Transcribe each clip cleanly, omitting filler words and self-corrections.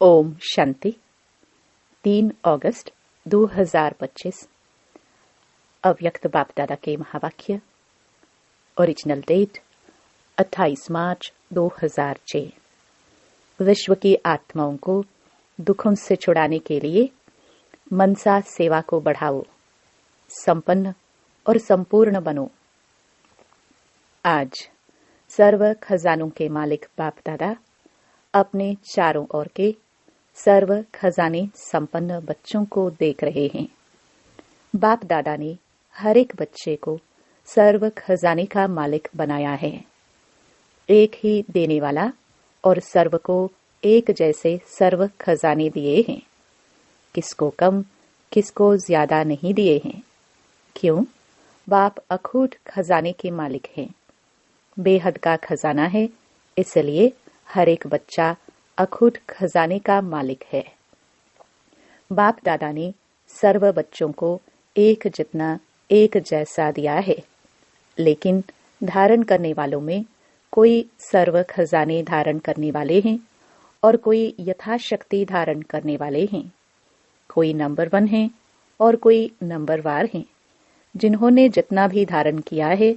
ओम शांति। 3 अगस्त 2025। अव्यक्त बाप दादा के महावाक्य। ओरिजिनल डेट 28 मार्च 2006। विश्व की आत्माओं को दुखों से छुड़ाने के लिए मनसा सेवा को बढ़ाओ, संपन्न और संपूर्ण बनो। आज सर्व खजानों के मालिक बाप दादा अपने चारों ओर के सर्व खजाने संपन्न बच्चों को देख रहे हैं। बाप दादा ने हर एक बच्चे को सर्व खजाने का मालिक बनाया है। एक ही देने वाला और सर्व को एक जैसे सर्व खजाने दिए हैं। किसको कम किसको ज्यादा नहीं दिए हैं। क्यों? बाप अखूट खजाने के मालिक हैं। बेहद का खजाना है, इसलिए हर एक बच्चा अखूट खजाने का मालिक है। बाप दादा ने सर्व बच्चों को एक जितना एक जैसा दिया है, लेकिन धारण करने वालों में कोई सर्व खजाने धारण करने वाले हैं और कोई यथाशक्ति धारण करने वाले हैं। कोई नंबर 1 है और कोई नंबरवार हैं। जिन्होंने जितना भी धारण किया है,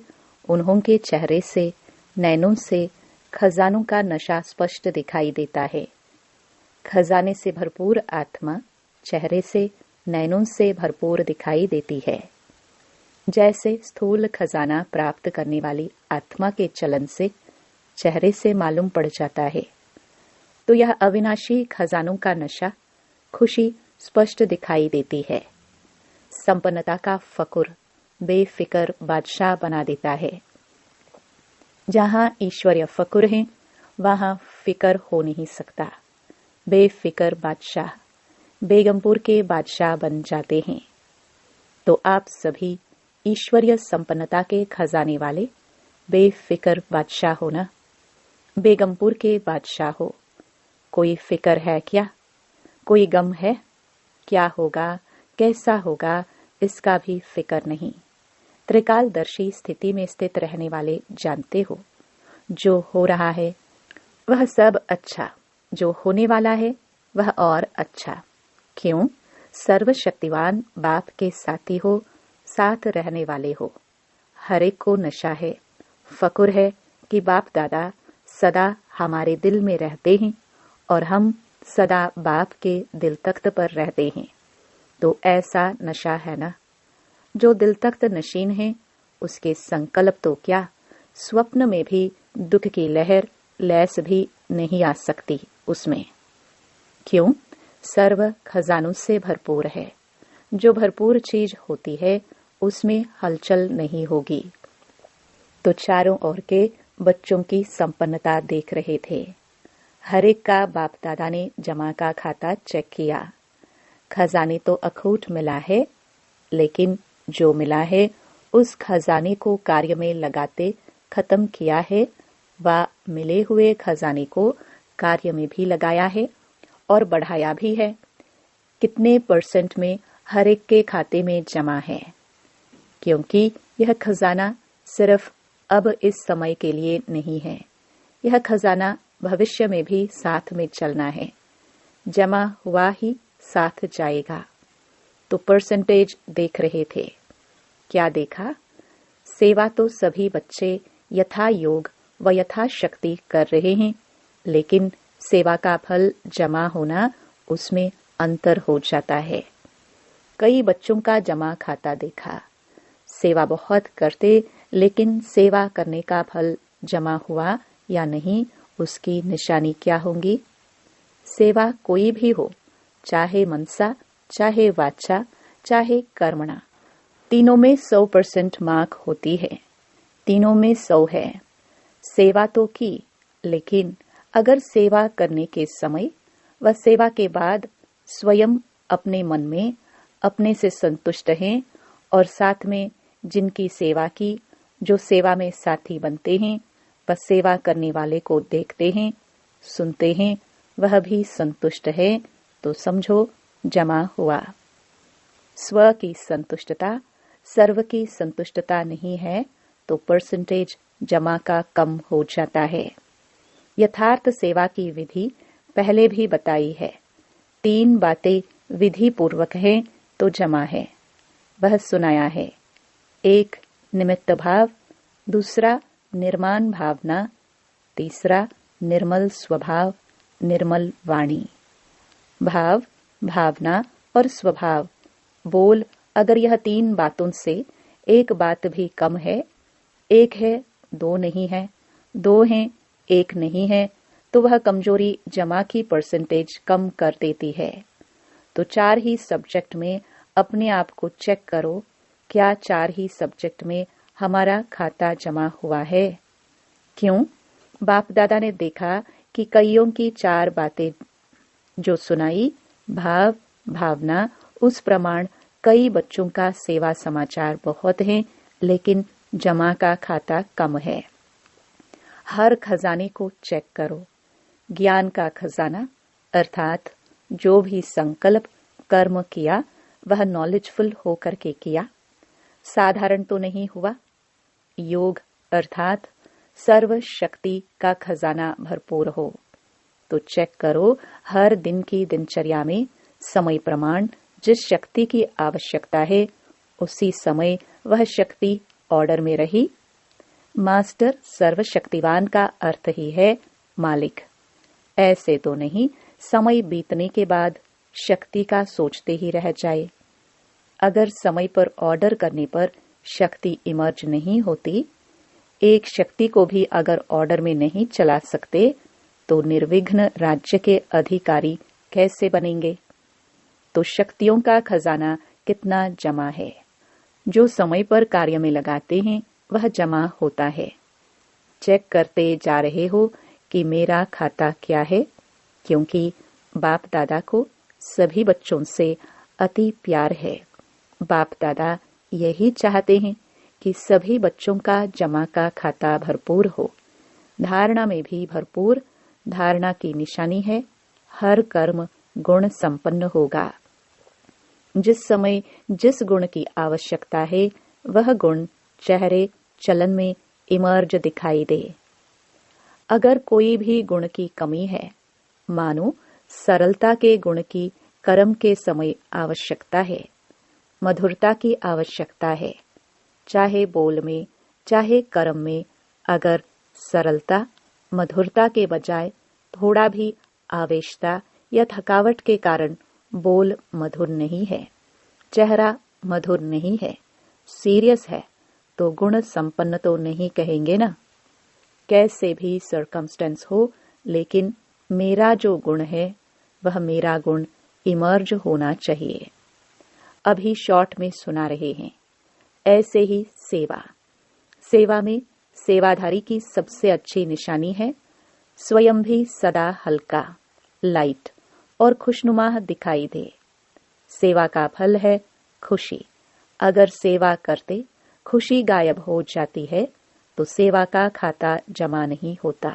उन्हों के चेहरे से, नैनों से खजानों का नशा स्पष्ट दिखाई देता है। खजाने से भरपूर आत्मा चेहरे से, नैनों से भरपूर दिखाई देती है। जैसे स्थूल खजाना प्राप्त करने वाली आत्मा के चलन से चेहरे से मालूम पड़ जाता है, तो यह अविनाशी खजानों का नशा खुशी स्पष्ट दिखाई देती है। संपन्नता का फकुर बेफिक्र बादशाह बना देता है। जहां ईश्वरीय फकुर है, वहां फिकर हो नहीं सकता। बेफिक्र बादशाह बेगमपुर के बादशाह बन जाते हैं। तो आप सभी ईश्वरीय संपन्नता के खजाने वाले बेफिक्र बादशाह हो ना। बेगमपुर के बादशाह हो। कोई फिकर है क्या? कोई गम है? क्या होगा, कैसा होगा, इसका भी फिकर नहीं। त्रिकालदर्शी स्थिति में स्थित रहने वाले जानते हो, जो हो रहा है वह सब अच्छा, जो होने वाला है वह और अच्छा। क्यों? सर्वशक्तिवान बाप के साथी हो, साथ रहने वाले हो। हर एक को नशा है, फकुर है कि बाप दादा सदा हमारे दिल में रहते हैं और हम सदा बाप के दिल तख्त पर रहते हैं। तो ऐसा नशा है ना। जो दिल तख्त नशीन है, उसके संकल्प तो क्या, स्वप्न में भी दुख की लहर लैस भी नहीं आ सकती उसमें। क्यों? सर्व खजानों से भरपूर है। जो भरपूर चीज होती है, उसमें हलचल नहीं होगी। तो चारों ओर के बच्चों की संपन्नता देख रहे थे। हर एक का बाप दादा ने जमा का खाता चेक किया। खजाने तो अखूट मिला है, लेकिन जो मिला है उस खजाने को कार्य में लगाते खत्म किया है, व मिले हुए खजाने को कार्य में भी लगाया है और बढ़ाया भी है। कितने % में हर एक के खाते में जमा है। क्योंकि यह खजाना सिर्फ अब इस समय के लिए नहीं है। यह खजाना भविष्य में भी साथ में चलना है। जमा हुआ ही साथ जाएगा। तो % देख रहे थे। क्या देखा? सेवा तो सभी बच्चे यथा योग व यथा शक्ति कर रहे हैं, लेकिन सेवा का फल जमा होना, उसमें अंतर हो जाता है। कई बच्चों का जमा खाता देखा। सेवा बहुत करते, लेकिन सेवा करने का फल जमा हुआ या नहीं, उसकी निशानी क्या होंगी? सेवा कोई भी हो, चाहे मनसा, चाहे वाचा, चाहे कर्मणा, तीनों में 100% मार्क होती है। तीनों में 100 है। सेवा तो की, लेकिन अगर सेवा करने के समय व सेवा के बाद स्वयं अपने मन में अपने से संतुष्ट हैं और साथ में जिनकी सेवा की, जो सेवा में साथी बनते हैं, वह सेवा करने वाले को देखते हैं, सुनते हैं, वह भी संतुष्ट है, तो समझो जमा हुआ। स्व की संतुष्टता सर्व की संतुष्टता नहीं है, तो % जमा का कम हो जाता है। यथार्थ सेवा की विधि पहले भी बताई है। 3 बातें विधि पूर्वक हैं तो जमा है, वह सुनाया है। 1 निमित्त भाव, दूसरा निर्माण भावना, तीसरा निर्मल स्वभाव, निर्मल वाणी। भाव, भावना और स्वभाव, बोल, अगर यह 3 बातों से एक बात भी कम है, 1 है 2 नहीं है, 2 है 1 नहीं है, तो वह कमजोरी जमा की परसेंटेज कम कर देती है। तो 4 ही सब्जेक्ट में अपने आप को चेक करो, क्या 4 ही सब्जेक्ट में हमारा खाता जमा हुआ है? क्यों? बाप दादा ने देखा कि कईयों की 4 बातें जो सुनाई, भाव, भावना, उस प्रमाण कई बच्चों का सेवा समाचार बहुत है, लेकिन जमा का खाता कम है। हर खजाने को चेक करो। ज्ञान का खजाना, अर्थात जो भी संकल्प कर्म किया वह नॉलेजफुल होकर के किया, साधारण तो नहीं हुआ। योग अर्थात सर्व शक्ति का खजाना भरपूर हो, तो चेक करो हर दिन की दिनचर्या में समय प्रमाण जिस शक्ति की आवश्यकता है उसी समय वह शक्ति ऑर्डर में रही। मास्टर सर्वशक्तिवान का अर्थ ही है मालिक। ऐसे तो नहीं समय बीतने के बाद शक्ति का सोचते ही रह जाए। अगर समय पर ऑर्डर करने पर शक्ति इमर्ज नहीं होती, एक शक्ति को भी अगर ऑर्डर में नहीं चला सकते, तो निर्विघ्न राज्य के अधिकारी कैसे बनेंगे? तो शक्तियों का खजाना कितना जमा है, जो समय पर कार्य में लगाते हैं वह जमा होता है। चेक करते जा रहे हो कि मेरा खाता क्या है, क्योंकि बाप दादा को सभी बच्चों से अति प्यार है। बाप दादा यही चाहते हैं कि सभी बच्चों का जमा का खाता भरपूर हो, धारणा में भी भरपूर। धारणा की निशानी है हर कर्म गुण संपन्न होगा। जिस समय जिस गुण की आवश्यकता है वह गुण चेहरे चलन में इमर्ज दिखाई दे। अगर कोई भी गुण की कमी है, मानो सरलता के गुण की कर्म के समय आवश्यकता है, मधुरता की आवश्यकता है, चाहे बोल में चाहे कर्म में अगर सरलता मधुरता के बजाय थोड़ा भी आवेशता या थकावट के कारण बोल मधुर नहीं है, चेहरा मधुर नहीं है, सीरियस है, तो गुण संपन्न तो नहीं कहेंगे ना। कैसे भी सर्कमस्टेंस हो, लेकिन मेरा जो गुण है वह मेरा गुण इमर्ज होना चाहिए। अभी शॉर्ट में सुना रहे हैं। ऐसे ही सेवा, सेवा में सेवाधारी की सबसे अच्छी निशानी है स्वयं भी सदा हल्का, लाइट और खुशनुमा दिखाई दे। सेवा का फल है खुशी। अगर सेवा करते खुशी गायब हो जाती है तो सेवा का खाता जमा नहीं होता।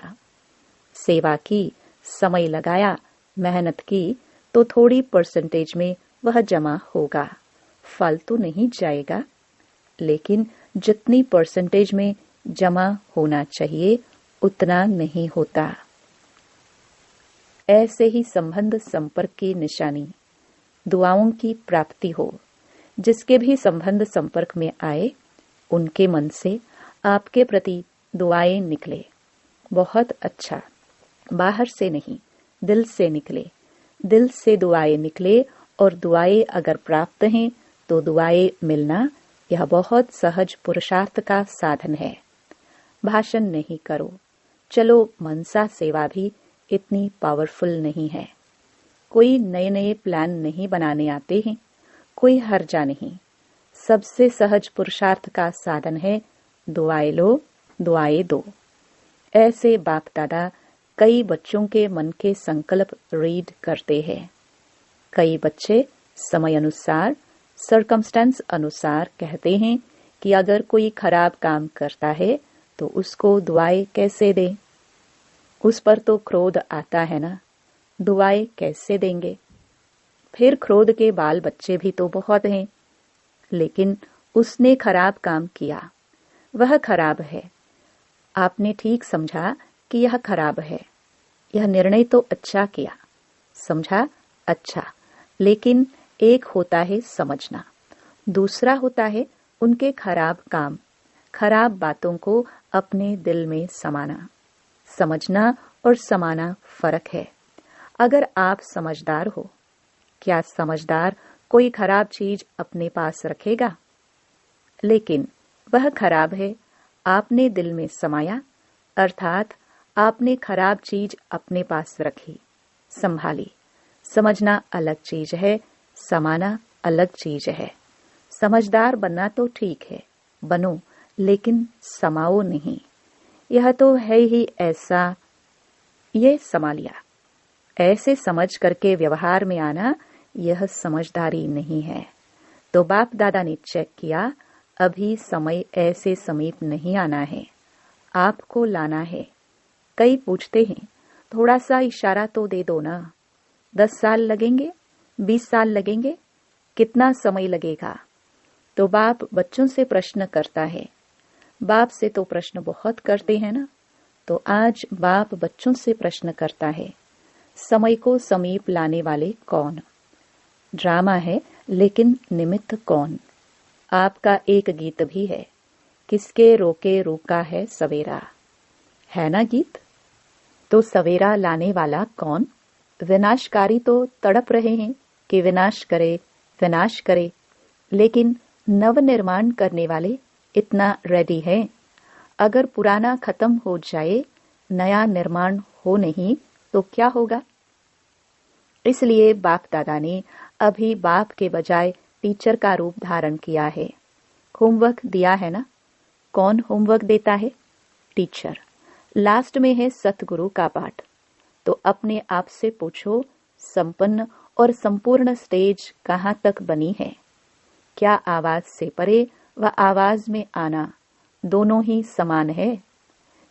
सेवा की, समय लगाया, मेहनत की, तो थोड़ी परसेंटेज में वह जमा होगा, फल तो नहीं जाएगा, लेकिन जितनी परसेंटेज में जमा होना चाहिए उतना नहीं होता। ऐसे ही संबंध संपर्क की निशानी दुआओं की प्राप्ति हो। जिसके भी संबंध संपर्क में आए उनके मन से आपके प्रति दुआएं निकले, बहुत अच्छा, बाहर से नहीं दिल से निकले, दिल से दुआएं निकले। और दुआएं अगर प्राप्त हैं तो दुआएं मिलना यह बहुत सहज पुरुषार्थ का साधन है। भाषण नहीं करो, चलो मनसा सेवा भी इतनी पावरफुल नहीं है। कोई नए नए प्लान नहीं बनाने आते हैं, कोई हर्जा नहीं। सबसे सहज पुरुषार्थ का साधन है दुआएं लो, दुआएं दो। ऐसे बाप दादा कई बच्चों के मन के संकल्प रीड करते हैं। कई बच्चे समय अनुसार, सर्कमस्टेंस अनुसार कहते हैं कि अगर कोई खराब काम करता है तो उसको दुआएं कैसे दें। उस पर तो क्रोध आता है ना, दुआएं कैसे देंगे। फिर क्रोध के बाल बच्चे भी तो बहुत हैं, लेकिन उसने खराब काम किया, वह खराब है। आपने ठीक समझा कि यह खराब है, यह निर्णय तो अच्छा किया, समझा, अच्छा, लेकिन एक होता है समझना, दूसरा होता है उनके खराब काम, खराब बातों को अपने दिल में समाना। समझना और समाना फर्क है। अगर आप समझदार हो, क्या समझदार कोई खराब चीज अपने पास रखेगा? लेकिन वह खराब है, आपने दिल में समाया, अर्थात आपने खराब चीज अपने पास रखी, संभाली। समझना अलग चीज है, समाना अलग चीज है। समझदार बनना तो ठीक है, बनो, लेकिन समाओ नहीं। यह तो है ही ऐसा, ये समा लिया। ऐसे समझ करके व्यवहार में आना, यह समझदारी नहीं है। तो बाप दादा ने चेक किया, अभी समय ऐसे समीप नहीं आना है, आपको लाना है। कई पूछते हैं, थोड़ा सा इशारा तो दे दो ना, 10 साल लगेंगे, 20 साल लगेंगे, कितना समय लगेगा? तो बाप बच्चों से प्रश्न करता है। बाप से तो प्रश्न बहुत करते हैं ना, तो आज बाप बच्चों से प्रश्न करता है, समय को समीप लाने वाले कौन? ड्रामा है, लेकिन निमित्त कौन? आपका एक गीत भी है, किसके रोके रोका है सवेरा, है ना गीत? तो सवेरा लाने वाला कौन? विनाशकारी तो तड़प रहे हैं कि विनाश करे, विनाश करे, लेकिन नव निर्माण करने वाले इतना रेडी है। अगर पुराना खत्म हो जाए, नया निर्माण हो नहीं, तो क्या होगा? इसलिए बाप दादा ने अभी बाप के बजाय टीचर का रूप धारण किया है। होमवर्क दिया है ना? कौन होमवर्क देता है? टीचर। लास्ट में है सतगुरु का पाठ। तो अपने आप से पूछो, संपन्न और संपूर्ण स्टेज कहाँ तक बनी है? क्या आवाज से परे व आवाज में आना दोनों ही समान है?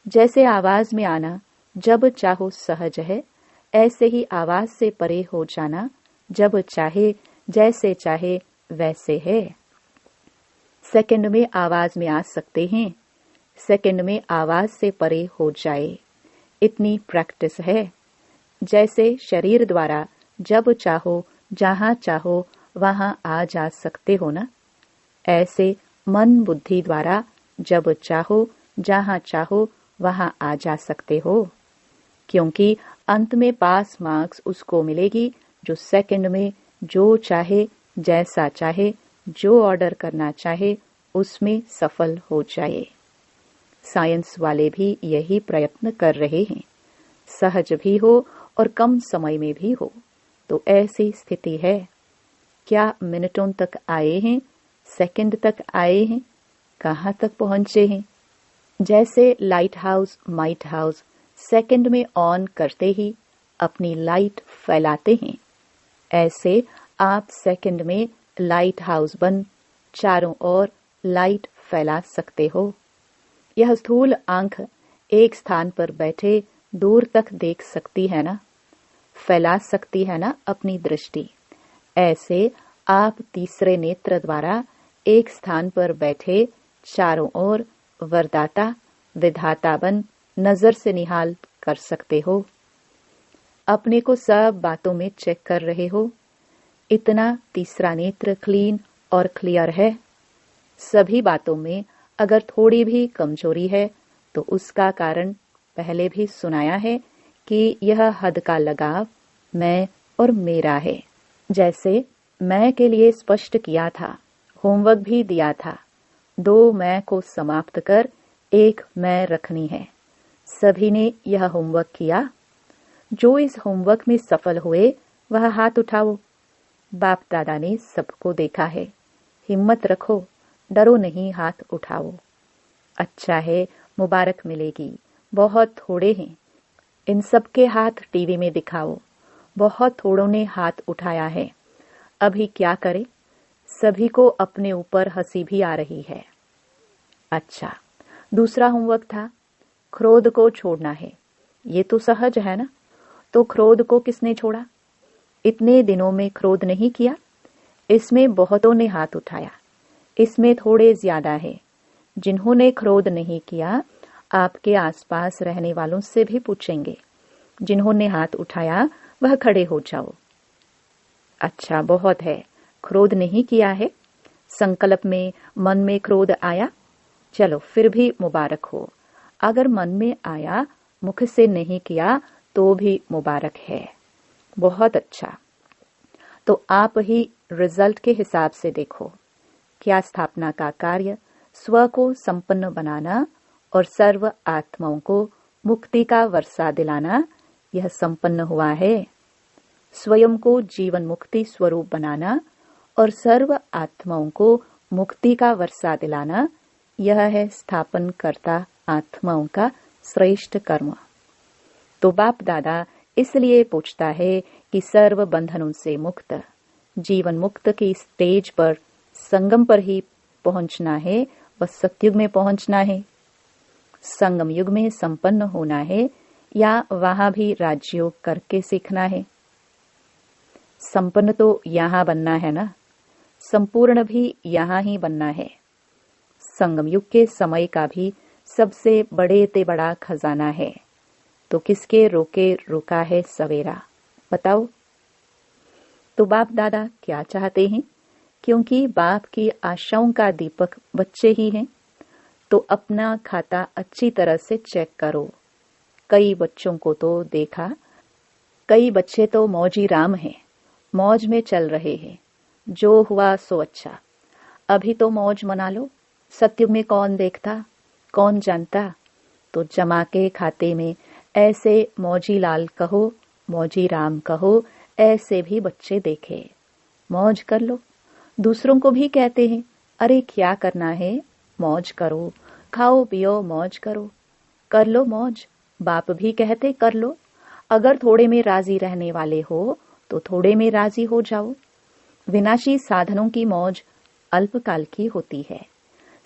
जैसे आवाज में आना जब चाहो सहज है, ऐसे ही आवाज से परे हो जाना जब चाहे, जैसे चाहे वैसे है। सेकंड में आवाज में आ सकते हैं, सेकंड में आवाज से परे हो जाए, इतनी प्रैक्टिस है। जैसे शरीर द्वारा जब चाहो जहां चाहो वहां आ जा सकते हो ना, ऐसे मन बुद्धि द्वारा जब चाहो जहां चाहो वहां आ जा सकते हो, क्योंकि अंत में पास मार्क्स उसको मिलेगी जो सेकंड में जो चाहे, जैसा चाहे, जो ऑर्डर करना चाहे उसमें सफल हो जाए। साइंस वाले भी यही प्रयत्न कर रहे हैं, सहज भी हो और कम समय में भी हो। तो ऐसी स्थिति है। क्या मिनटों तक आए हैं, सेकंड तक आए हैं, कहां तक पहुंचे हैं? जैसे light house might house second में ऑन करते ही अपनी लाइट फैलाते हैं, ऐसे आप सेकंड में लाइट हाउस बन चारों ओर लाइट फैला सकते हो। यह स्थूल आंख एक स्थान पर बैठे दूर तक देख सकती है ना, फैला सकती है ना अपनी दृष्टि। ऐसे आप तीसरे नेत्र द्वारा एक स्थान पर बैठे चारों ओर वरदाता विधाता बन नजर से निहाल कर सकते हो। अपने को सब बातों में चेक कर रहे हो, इतना तीसरा नेत्र क्लीन और क्लियर है। सभी बातों में अगर थोड़ी भी कमजोरी है तो उसका कारण पहले भी सुनाया है कि यह हद का लगाव मैं और मेरा है। जैसे मैं के लिए स्पष्ट किया था, होमवर्क भी दिया था, 2 मैं को समाप्त कर 1 मैं रखनी है। सभी ने यह होमवर्क किया। जो इस होमवर्क में सफल हुए वह हाथ उठाओ। बाप दादा ने सबको देखा है। हिम्मत रखो, डरो नहीं, हाथ उठाओ। अच्छा है, मुबारक मिलेगी। बहुत थोड़े हैं, इन सबके हाथ टीवी में दिखाओ। बहुत थोड़ों ने हाथ उठाया है। अभी क्या करे? सभी को अपने ऊपर हंसी भी आ रही है। अच्छा, दूसरा होमवर्क था, क्रोध को छोड़ना है। ये तो सहज है ना? तो क्रोध को किसने छोड़ा? इतने दिनों में क्रोध नहीं किया? इसमें बहुतों ने हाथ उठाया, इसमें थोड़े ज्यादा है। जिन्होंने क्रोध नहीं किया, आपके आसपास रहने वालों से भी पूछेंगे, जिन्होंने हाथ उठाया वह खड़े हो जाओ। अच्छा, बहुत है। क्रोध नहीं किया है? संकल्प में मन में क्रोध आया? चलो फिर भी मुबारक हो। अगर मन में आया, मुख से नहीं किया तो भी मुबारक है। बहुत अच्छा। तो आप ही रिजल्ट के हिसाब से देखो। क्या स्थापना का कार्य स्व को संपन्न बनाना और सर्व आत्माओं को मुक्ति का वर्षा दिलाना, यह संपन्न हुआ है। स्वयं को जीवन मुक्ति स्वरूप बनाना और सर्व आत्माओं को मुक्ति का वर्षा दिलाना, यह है स्थापन करता आत्माओं का श्रेष्ठ कर्म। तो बाप दादा इसलिए पूछता है कि सर्व बंधनों से मुक्त, जीवन मुक्त की स्टेज पर संगम पर ही पहुंचना है व सतयुग में पहुंचना है। संगम युग में संपन्न होना है या वहां भी राजयोग करके सीखना है? संपन्न तो यहाँ बनना है ना, संपूर्ण भी यहाँ ही बनना है। संगम युग के समय का भी सबसे बड़े ते बड़ा खजाना है। तो किसके रोके रुका है सवेरा, बताओ। तो बाप दादा क्या चाहते हैं? क्योंकि बाप की आशाओं का दीपक बच्चे ही हैं, तो अपना खाता अच्छी तरह से चेक करो। कई बच्चों को तो देखा, कई बच्चे तो मौजी राम हैं, मौज में चल रहे हैं। जो हुआ सो अच्छा, अभी तो मौज मना लो। सत्युग में कौन देखता, कौन जानता। तो जमा के खाते में ऐसे मौजी लाल कहो, मौजी राम कहो, ऐसे भी बच्चे देखे। मौज कर लो। दूसरों को भी कहते हैं, अरे क्या करना है, मौज करो, खाओ पियो मौज करो, कर लो मौज। बाप भी कहते कर लो। अगर थोड़े में राजी रहने वाले हो तो थोड़े में राजी हो जाओ। विनाशी साधनों की मौज अल्पकाल की होती है।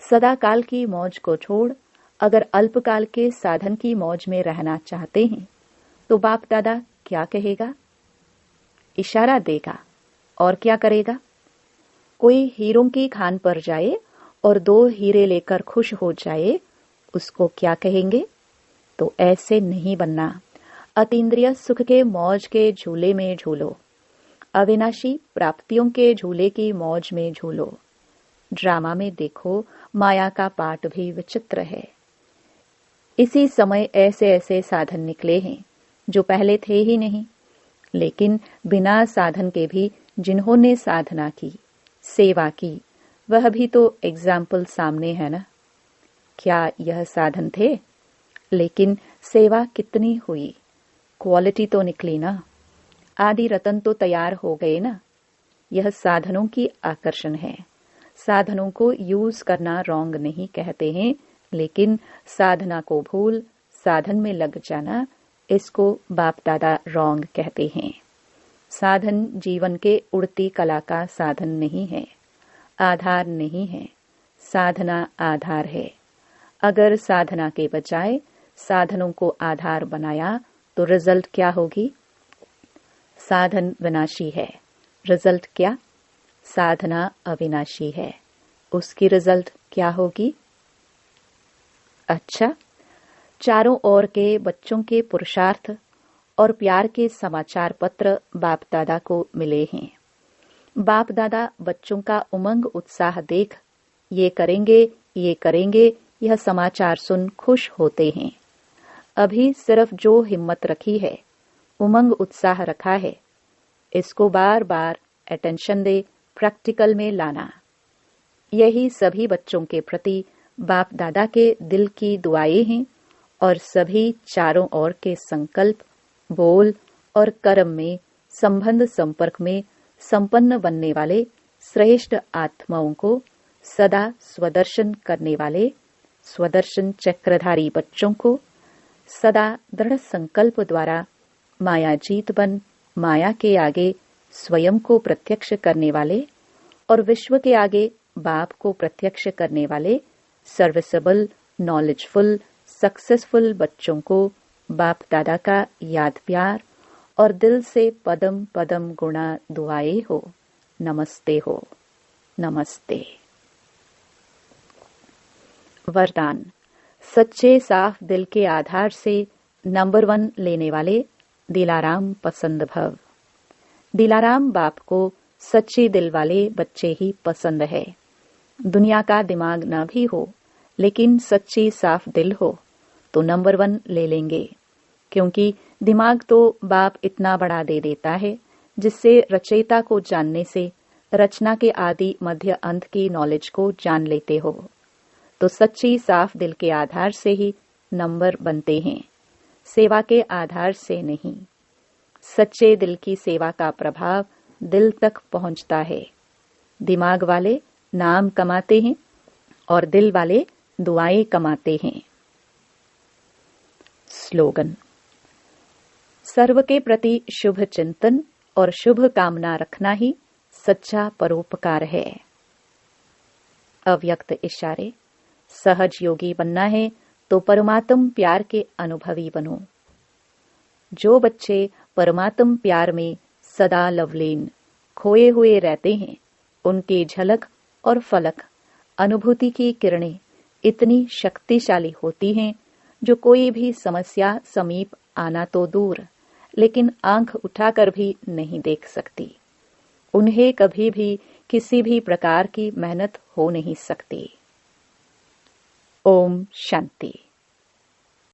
सदा काल की मौज को छोड़ अगर अल्पकाल के साधन की मौज में रहना चाहते हैं तो बाप दादा क्या कहेगा? इशारा देगा और क्या करेगा? कोई हीरों की खान पर जाए और 2 हीरे लेकर खुश हो जाए, उसको क्या कहेंगे? तो ऐसे नहीं बनना। अतीन्द्रिय सुख के मौज के झूले में झूलो, अविनाशी प्राप्तियों के झूले की मौज में झूलो। ड्रामा में देखो, माया का पाठ भी विचित्र है। इसी समय ऐसे ऐसे साधन निकले हैं जो पहले थे ही नहीं, लेकिन बिना साधन के भी जिन्होंने साधना की, सेवा की, वह भी तो एग्जाम्पल सामने है ना। क्या यह साधन थे? लेकिन सेवा कितनी हुई, क्वालिटी तो निकली ना। आदि रतन तो तैयार हो गए ना। यह साधनों की आकर्षण है। साधनों को यूज करना रॉन्ग नहीं कहते हैं, लेकिन साधना को भूल साधन में लग जाना, इसको बाप दादा रॉन्ग कहते हैं। साधन जीवन के उड़ती कला का साधन नहीं है, आधार नहीं है। साधना आधार है। अगर साधना के बजाय साधनों को आधार बनाया तो रिजल्ट क्या होगी? साधन विनाशी है, रिजल्ट क्या? साधना अविनाशी है, उसकी रिजल्ट क्या होगी? अच्छा, चारों ओर के बच्चों के पुरुषार्थ और प्यार के समाचार पत्र बाप दादा को मिले हैं। बाप दादा बच्चों का उमंग उत्साह देख ये करेंगे यह समाचार सुन खुश होते हैं। अभी सिर्फ जो हिम्मत रखी है, उमंग उत्साह रखा है, इसको बार बार अटेंशन दे, प्रैक्टिकल में लाना। यही सभी बच्चों के प्रति बाप दादा के दिल की दुआएं हैं और सभी चारों ओर के संकल्प, बोल और कर्म में संबंध संपर्क में संपन्न बनने वाले श्रेष्ठ आत्माओं को सदा स्वदर्शन करने वाले स्वदर्शन चक्रधारी बच्चों को सदा दृढ़ संकल्प द्वारा मायाजीत बन माया के आगे स्वयं को प्रत्यक्ष करने वाले और विश्व के आगे बाप को प्रत्यक्ष करने वाले सर्विसेबल, नॉलेजफुल, सक्सेसफुल बच्चों को बाप दादा का याद प्यार और दिल से पदम पदम गुणा दुआएं हो। नमस्ते हो, नमस्ते। वरदान। सच्चे साफ दिल के आधार से नंबर 1 लेने वाले दिलाराम पसंद भव। दिलाराम बाप को सच्चे दिल वाले बच्चे ही पसंद है। दुनिया का दिमाग ना भी हो, लेकिन सच्ची साफ दिल हो तो नंबर 1 ले लेंगे, क्योंकि दिमाग तो बाप इतना बड़ा दे देता है जिससे रचयिता को जानने से रचना के आदि मध्य अंत की नॉलेज को जान लेते हो। तो सच्ची साफ दिल के आधार से ही नंबर बनते हैं, सेवा के आधार से नहीं। सच्चे दिल की सेवा का प्रभाव दिल तक पहुंचता है। दिमाग वाले नाम कमाते हैं और दिल वाले दुआएं कमाते हैं। स्लोगन: सर्व के प्रति शुभ चिंतन और शुभ कामना रखना ही सच्चा परोपकार है। अव्यक्त इशारे: सहज योगी बनना है तो परमात्म प्यार के अनुभवी बनो। जो बच्चे परमात्म प्यार में सदा लवलीन खोए हुए रहते हैं, उनकी झलक और फलक अनुभूति की किरणें इतनी शक्तिशाली होती हैं जो कोई भी समस्या समीप आना तो दूर, लेकिन आंख उठाकर भी नहीं देख सकती। उन्हें कभी भी किसी भी प्रकार की मेहनत हो नहीं सकती। ओम शांति।